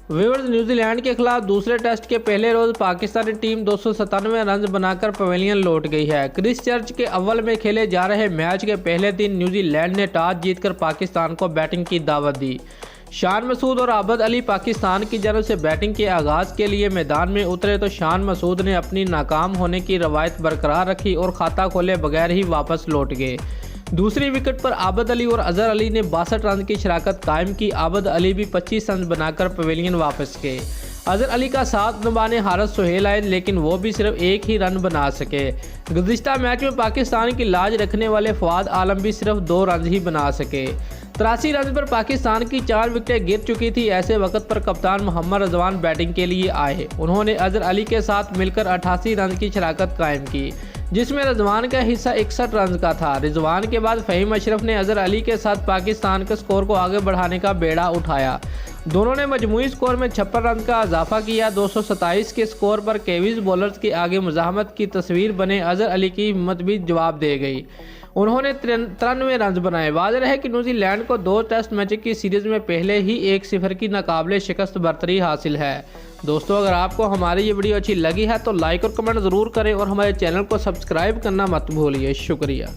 Viewers, New Zealand के खिलाफ दूसरे टेस्ट के पहले रोज पाकिस्तानी टीम 297 रन बनाकर पवेलियन लौट गई है। क्रिस चर्च के अव्वल में खेले जा रहे मैच के पहले दिन न्यूजीलैंड ने टॉस जीतकर पाकिस्तान को बैटिंग की दावत दी। शान मसूद और आबद अली पाकिस्तान की जानब से बैटिंग के आगाज़ के लिए मैदान में उतरे तो शान मसूद ने अपनी नाकाम होने की रवायत बरकरार रखी और खाता खोले बगैर ही वापस लौट गए। दूसरी विकेट पर आबद अली और अजहर अली ने 62 रन की शराकत कायम की। आबद अली भी 25 रन बनाकर पवेलियन वापस गए। अजहर अली का साथ निभाने हारिस सोहेल आए, लेकिन वो भी सिर्फ एक ही रन बना सके। गुज़िश्ता मैच में पाकिस्तान की लाज रखने वाले फवाद आलम भी सिर्फ 2 रन ही बना सके। 83 रन पर पाकिस्तान की 4 विकेटें गिर चुकी थी। ऐसे वक्त पर कप्तान मोहम्मद रिजवान बैटिंग के लिए आए। उन्होंने अजहर अली के साथ मिलकर 88 रन की शराकत कायम की, जिसमें रिजवान का हिस्सा 61 रन का था। रिजवान के बाद फ़हीम अशरफ ने अजहर अली के साथ पाकिस्तान के स्कोर को आगे बढ़ाने का बेड़ा उठाया। दोनों ने मजमूई स्कोर में 56 रन का इजाफा किया। 227 के स्कोर पर केवीज बॉलर्स के आगे मुजाहमत की तस्वीर बने अजहर अली की हिम्मत भी जवाब दे गई। उन्होंने 93 रन बनाए। वाज़ेह है कि न्यूजीलैंड को 2 टेस्ट मैच की सीरीज़ में पहले ही 1-0 की नाकाबिले शिकस्त बरतरी हासिल है। दोस्तों, अगर आपको हमारी ये वीडियो अच्छी लगी है तो लाइक और कमेंट ज़रूर करें और हमारे चैनल को सब्सक्राइब करना मत भूलिए। शुक्रिया।